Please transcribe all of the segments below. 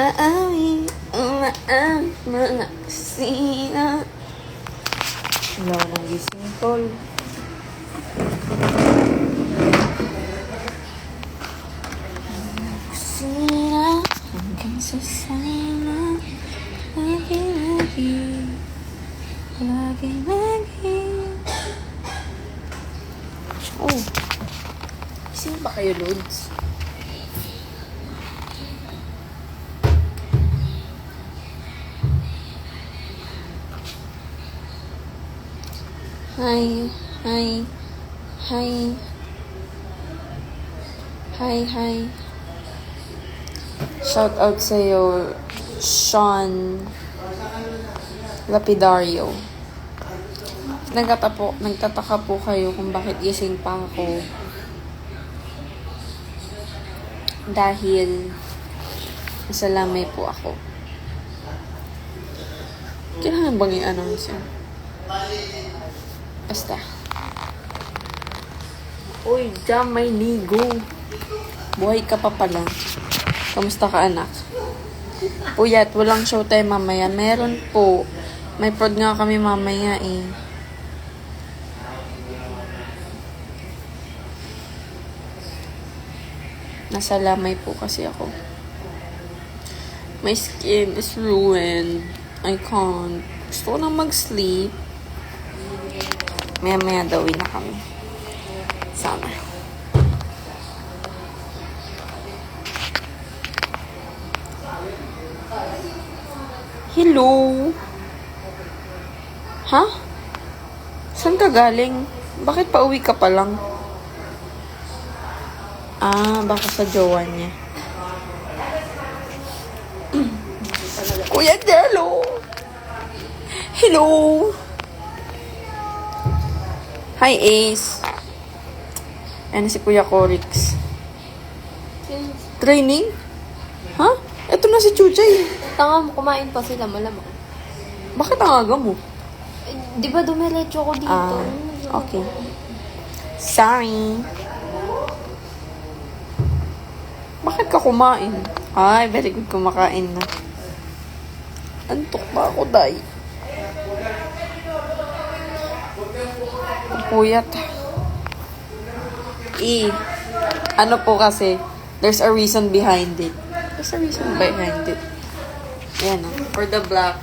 Umaawi, umaawi, mga kusina. Wala nang gising, tol. Kusina, hanggang sa sana. Lagi-lagi, lagi-lagi. Oh, gising ba kayo, Lods? Hi, hi, hi, hi, hi. Shout out sa'yo, Sean Lapidario. Nagtataka po kayo kung bakit gising pa ako. Dahil nasa lamay po ako. Kailangan bang i-announce yun? Basta. Uy, Jam, may ligo. Buhay ka pa pala. Kamusta ka, anak? Puyat, walang showtime mamaya. Meron po. May prod nga kami mamaya eh. Nasa lamay po kasi ako. My skin is ruined. I can't. Gusto ko na mag-sleep. Maya-maya daw na kami. Sana. Hello? Ha? Saan ka galing? Bakit pa uwi ka pa lang? Ah, baka sa jowa niya. Kuya Jello! Hello! Hi, Ace. Ayan si Kuya Corix. Training? Ha? Eto na si Chuchay. Tanga mo, kumain pa sila, malamang. Bakit ang aga mo? Di ba dumiretso ko dito? Ah, okay. Sorry. Bakit ka kumain? Ay, very good kumakain na. Antok pa ako, day. Puyat. Ano po kasi, there's a reason behind it. There's a reason behind it. Ayan o. For the black,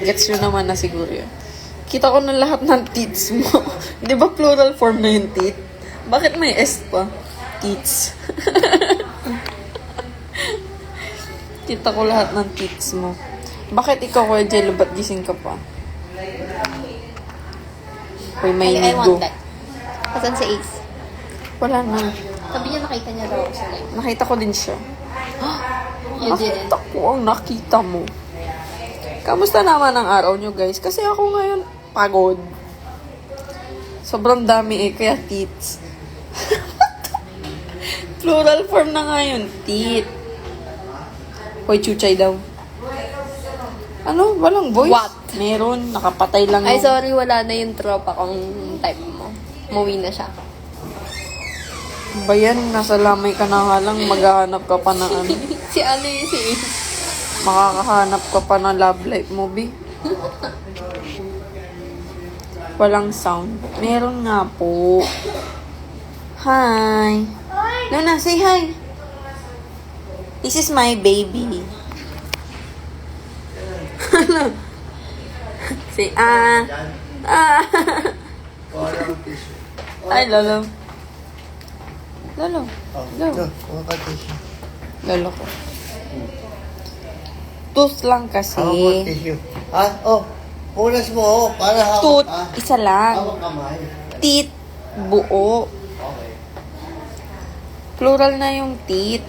gets nyo naman na siguro yun. Kita ko na lahat ng tits mo. Di ba plural form na yung tit? Bakit may S pa? Tits. Kita ko lahat ng tits mo. Bakit ikaw, Kuya Jello, ba't gising ka pa? Uy, may I ligo. want that. Asan si Ace? Wala na. Sabi niya nakita niya daw ako sa live. Nakita ko din siya. You didn't. Nakita ko ang nakita mo. Kamusta naman ang araw nyo, guys? Kasi ako ngayon, pagod. Sobrang dami eh, kaya tits. Plural form na nga yun, tit. Hoy, chuchay daw. Ano? Walang voice? What? Meron. Nakapatay lang Ay, yung... sorry, wala na yung tropa kong type mo. Umuwi na siya. Ba yan? Nasa lamay ka na nga lang. Maghahanap ka pa ng ano. Si ano yun, si Ace. Makakahanap ka pa ng love life movie. Walang sound. Meron nga po. Hi. Luna, say hi. This is my baby. Say, ah. Ay, Lolo. Lolo. Lolo ko. Tooth lang kasi. Punas mo, para hawak Tooth, ka. isa lang. Hawak kamay. Teeth, buo. Okay. Plural na yung teeth.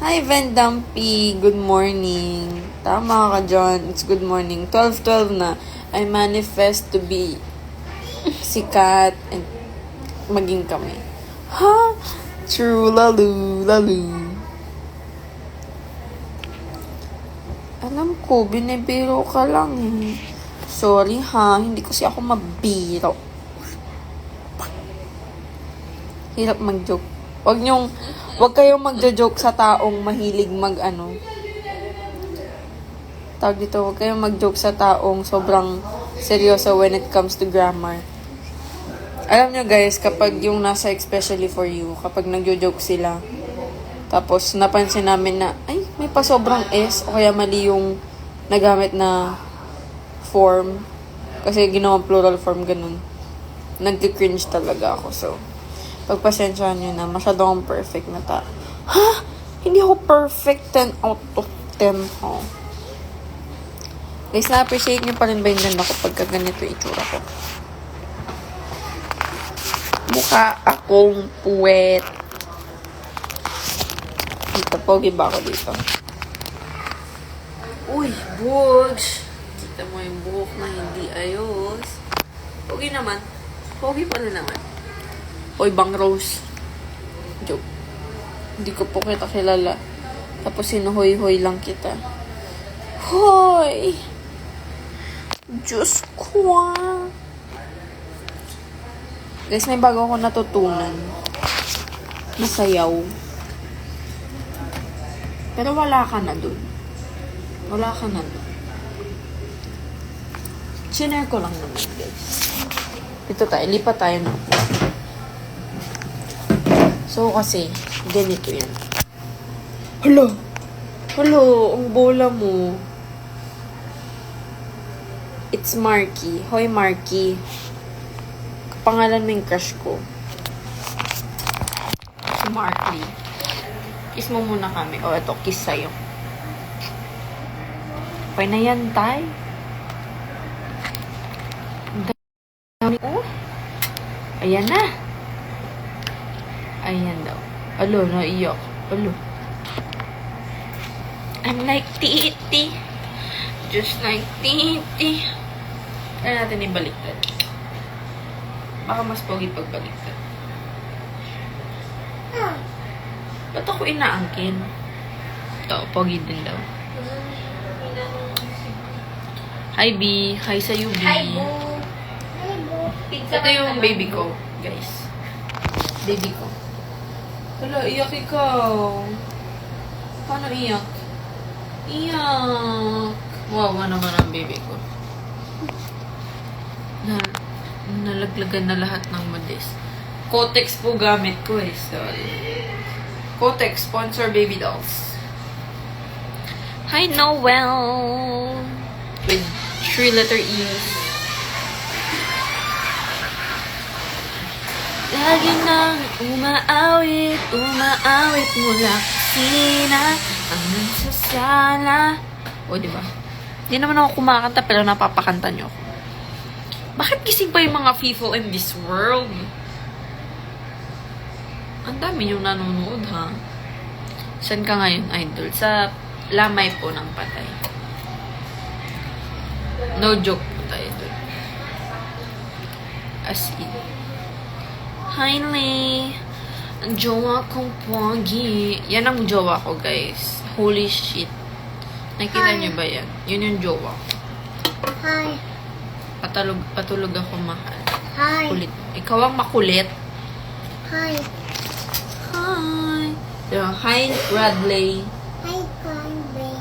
Hi, Van Dumpy. Good morning. Tama ka dyan. It's good morning. 12:12 na. I manifest to be sikat and maging kami. Ha? True, lalu, lalu. Alam ko, binibiro ka lang eh. Sorry ha, hindi kasi ako mabiro. Hirap mag-joke. Huwag kayong magjo-joke sa taong mahilig tawag dito, huwag kayong mag-joke sa taong sobrang seryoso when it comes to grammar. Alam nyo guys, kapag yung nasa especially for you, kapag nagjo-joke sila, tapos napansin namin na, ay, may pa sobrang S, o kaya mali yung nagamit na form, kasi ginawang plural form, ganun. Nag-cringe talaga ako, so, pagpasensyahan nyo na, masyado akong perfect na Ha? Hindi ako perfect, 10 out of 10 ako. Guys, na-appreciate nyo pa rin ba yung ganda ko pagka ganito itsura ko? Mukha akong puwet. Dito, pogi ba ako dito? Uy, bugs! Kita mo yung buhok na hindi ayos. Pogi naman. Pogi pa rin naman. Hoy, Bang Rose. Joke. Hindi ko po kita kilala. Tapos sinuhoy-hoy lang kita. Hoy! Diyos ko ah. Guys, may bago ako natutunan. Masayaw. Pero wala ka na dun. Wala ka na dun. Sinare ko lang naman, guys. Ito tayo. Lipat tayo na. So, kasi, ganito yan. Hala! Hala! Ang bola mo. It's Marky. Hoy, Marky. Pangalan mo yung crush ko. Si Marky. Kiss mo muna kami. O, eto, kiss sa'yo. Okay na yan, tay. Oh. Ayan na. Ayan daw. Alo, naiyak. Alo. I'm like Titi. Just like Titi. Kaya natin ibaliktad. Baka mas pogi pagbaliktad. Ba't ako inaangkin? Ito, pogi din daw. Hi, B. Hi sa'yo, B. Hi, Boo. Hi, Boo. Pizza Ito yung baby ko, guys. Baby ko. Wala, iyak ikaw. Paano iyak? Iyak. Wow, naman ang baby ko. Nalaglagan na lahat ng modest. Kotex po gamit ko eh. Sorry. Kotex, sponsor baby dolls. Hi, Noel. With 3-letter E's. Lagi nang umaawit mula kusina hanggang sa sala. O, diba? Hindi naman ako kumakanta pero napapakanta nyo ako. Bakit gising pa yung mga people in this world? Ang dami yung nanonood, ha? Saan ka ngayon, idol? Sa lamay po ng patay. No joke po tayo dun. As in. Hi, Lay. Ang jowa kong pogi. Yan ang jowa ko, guys. Holy shit. Nakita niyo ba yan? Yun yung jowa ko. Hi. Patulog ako, mahal. Hi. Kulit. Ikaw ang makulit. Hi. Hi. Hi, Bradley. Hi, Cranberry.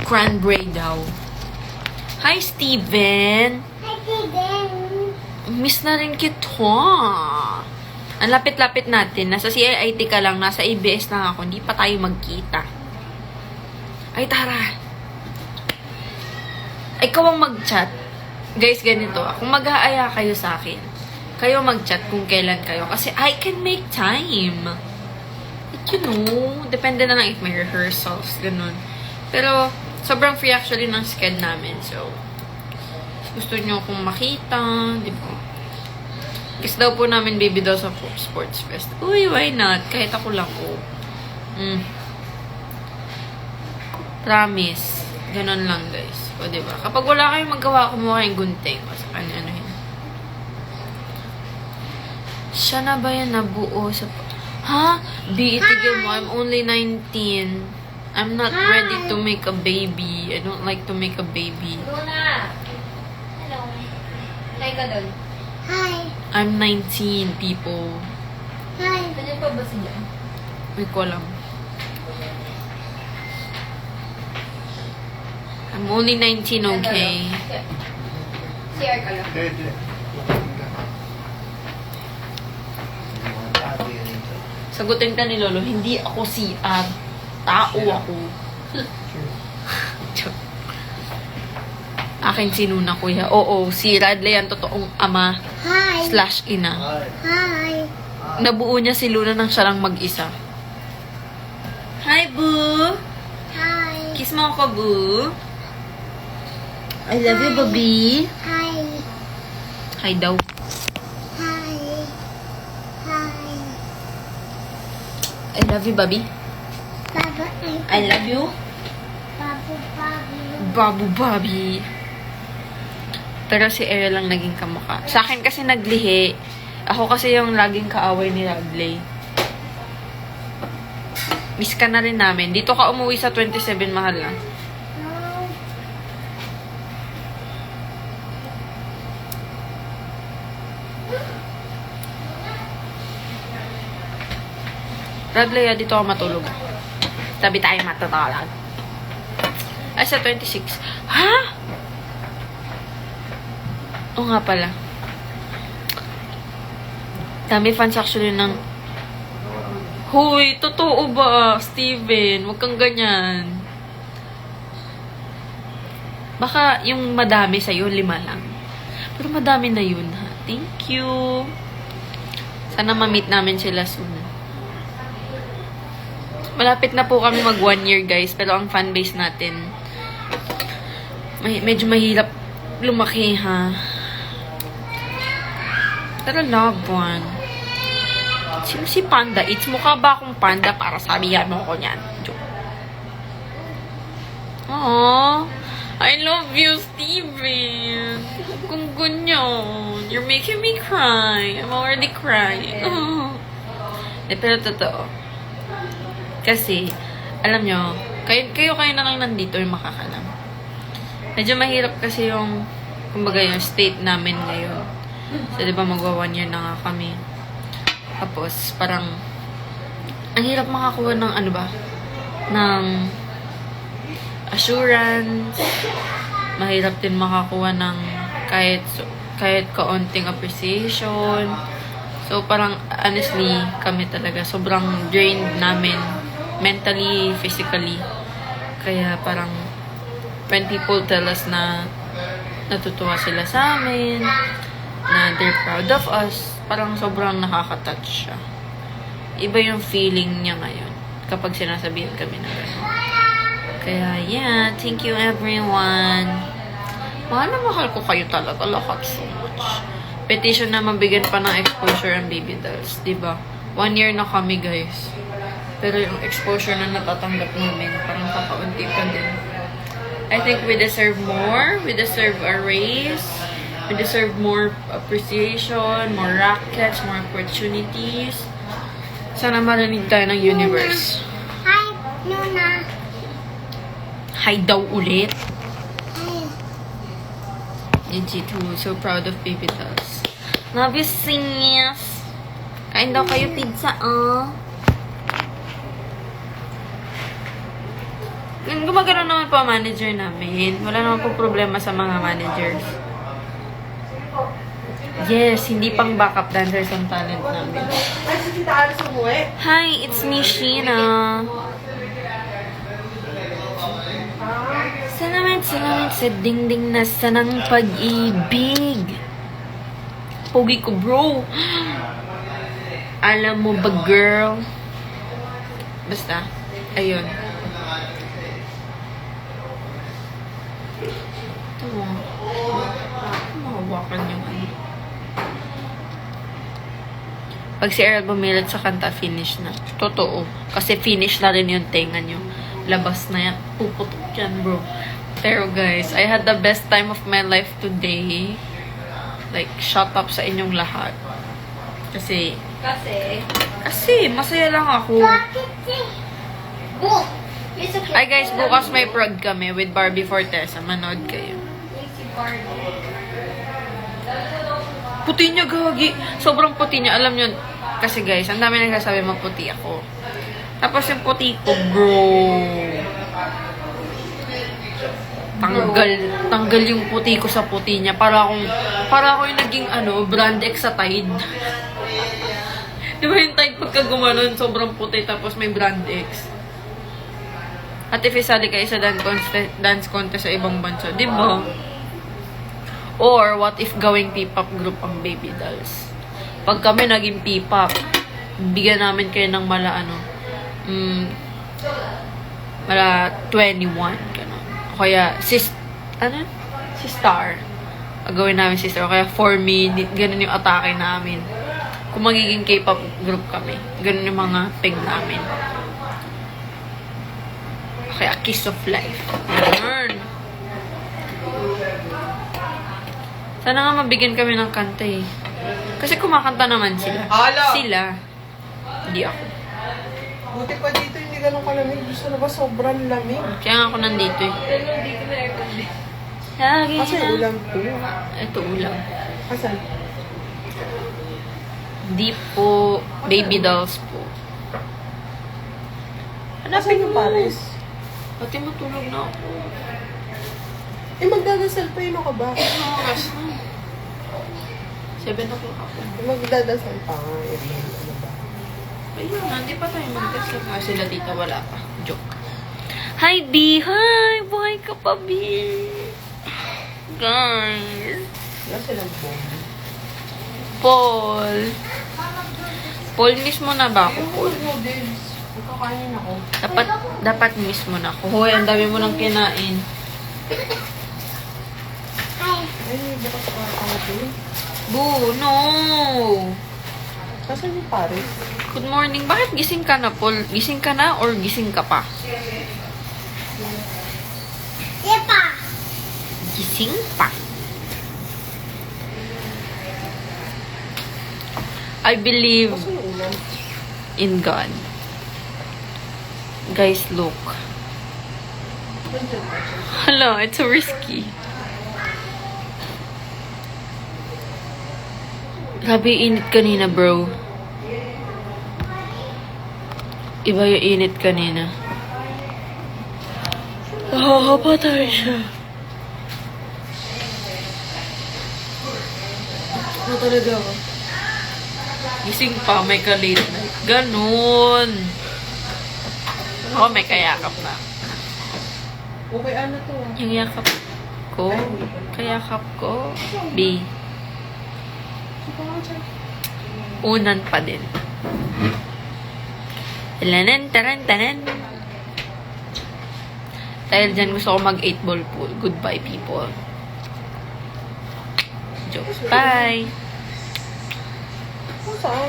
Cranberry daw. Hi, Steven. Hi, Steven. Miss na rin kita. Ang lapit-lapit natin. Nasa CIT ka lang. Nasa ABS lang ako. Hindi pa tayo magkita. Ay, tara. Ikaw ang mag-chat. Guys, ganito. Kung mag-aaya kayo sa akin, kayo mag-chat kung kailan kayo. Kasi I can make time. You know, depende na lang if may rehearsals, ganun. Pero, sobrang free actually ng schedule namin. So, gusto nyo akong makita, di ba? Gusto daw po namin baby daw sa Sports Fest. Uy, why not? Kahit ako lang, oh. Promise. Ganon lang, guys. O, diba? Kapag wala kayong magawa, kumuha kayong gunting. O, sa kanya, ano yun. Siya na ba yan nabuo sa... Ha? B, itigil mo. I'm only 19. I'm not ready to make a baby. I don't like to make a baby. Luna. Hello. Hi ka doon. Hi. I'm 19, people. Hi. Ganyan pa ba sila? Hindi ko alam. I'm only 19, okay? CR ka lang. Sagutin ka ni Lolo, hindi ako CR. Tao ako. Akin sinuna, kuya. Oo, si Radley ang totoong ama Hi. slash ina. Hi. Nabuo niya si Luna nang siya lang mag-isa. Hi, Boo! Hi. Kiss mo ako, Boo. I love you, Bobby. Hi. Hi daw. Hi. Hi. I love you, Bobby. Baba. I love you. Babu. Babu. Babu Bobby. Pero si Ariel lang naging kamukha. Sa akin kasi naglihi. Ako kasi yung laging kaaway ni Radley. Miss ka na rin namin. Dito ka umuwi sa 27, mahal na. No. Radley, dito ako matulog. Tabi tayo matatalag. Ay, sa 26. Ha? Oo nga pala. Dami fans actually ng... Hoy, totoo ba, Steven? Huwag kang ganyan. Baka yung madami sa'yo, 5 lang. Pero madami na yun, ha? Thank you. Sana ma-meet namin sila soon. Malapit na po kami mag 1 year, guys. Pero ang fanbase natin, medyo mahirap lumaki, ha? Pero love one. Sino si Panda? It's mukha ba akong panda para sabihan mo ko niyan? Joke. Aww. I love you, Steven. Kung ganyan. You're making me cry. I'm already crying. Pero totoo. Kasi, alam nyo, kayo na lang nandito yung makakalam. Medyo mahirap kasi yung, kumbaga yung state namin ngayon. So, di ba magwa 1 year na nga kami. Tapos, parang, ang hirap makakuha ng ano ba? Ng assurance. Mahirap din makakuha ng kahit kaunting appreciation. So, parang, honestly, kami talaga, sobrang drained namin. Mentally, physically. Kaya, parang, when people tell us na natutuwa sila sa amin, na they're proud of us, parang sobrang nakaka-touch siya. Iba yung feeling niya ngayon kapag sinasabihan kami na gano'n. Kaya, yeah, thank you everyone. Mahal na mahal ko kayo talaga. Lahat so much. Petition na mabigyan pa ng exposure ang baby dolls. Diba? 1 year na kami, guys. Pero yung exposure na natatanggap namin, parang kakaunti pa din. I think we deserve more. We deserve a raise. We deserve more appreciation, more rackets, more opportunities. Sana marinig tayo ng universe. Hi, Nuna. Hi daw ulit. Hi. G2, so proud of baby dolls. Love you, sis. Kain daw kayo pizza, Gumagano naman po ang manager namin. Wala naman po problema sa mga managers. Yes, hindi pang backup dancers ang talent namin. Hi, it's me, Sheena. Salamat sa dingding na sanang pag-ibig. Pogi ko, bro. Alam mo ba, girl? Basta, ayun. Ito mo. Mahawakan yung ano. Pag si Errol bumilit sa kanta, finish na. Totoo. Kasi finish na rin yung tenga nyo. Labas na yan. Puputok yan, bro. Pero guys, I had the best time of my life today. Like, shut up sa inyong lahat. Kasi, masaya lang ako. Book. It's okay. Ay guys, bukas may prod kami with Barbie Fortesa. Manood kayo. Puti niya, gagi. Sobrang puti niya. Alam niyo, kasi guys, ang dami nagsasabi maputi ako. Tapos yung puti ko, bro. Tanggal yung puti ko sa puti niya. Para akong yung naging, brand X sa Tide. Di ba yung Tide pagka gumanon, sobrang puti, tapos may brand X. At if isali kayo sa dance contest sa ibang bansa, di ba? Or, what if gawing P-pop group ang Baby Dolls? Pag kami naging P-pop, bigyan namin kayo ng mala 21, gano'n. O kaya, si Star. Gawin namin si Star. O kaya, 4 minutes, gano'n yung atake namin. Kung magiging K-pop group kami, gano'n yung mga peg namin. O kaya, Kiss of Life. Gano'n. Sana nga mabigyan kami ng kanta eh. Kasi kumakanta naman sila. Hala! Sila. Hindi ako. Buti pa dito, hindi ganun kalamig. Gusto na ba sobrang lamig? Kaya nga ako nandito eh. Dito na aircon. Lagi Kasi na. ulam po. Ito ulam. Asan? Hindi po. Baby dolls po. Asan yung Paris? Pati matulog na ako. Magdadasal pa yun ka ba? Oras na. 7 o'clock ako. Magdadasal pa nga. Ano ba? Ayun na, di pa tayo magdasal. Sila dito, wala pa. Joke. Hi, B! Hi! Buhay ka pa, B! Guys! Wala silang bomb. Paul! Paul, miss mo na ba ako, Paul? Noodles. Magkakainin ako. Dapat miss mo na ako. Hoy, ang dami mo nang kinain. Hi. Ay, bukas pa ako. Boo, no! Asan yung Paris? Good morning. Bakit gising ka na, Paul? Gising ka na or gising ka pa? Yepa. Gising pa. I believe Asan yung ulam? in God. Guys, look. Nandiyan pa siya. Hala, it's so risky. Grabe yung init kanina, bro. Iba yung init kanina. Nakakapatay siya. Ano talaga ako? Gising pa, may ka-late night. Ganun. Ako may kayakap na. Okay, ano to? Yung yakap ko, kayakap ko, B. Unan pa din. Tanan. Dahil dyan gusto ko mag 8-ball pool. Goodbye, people. Joke. Bye! Kung saan?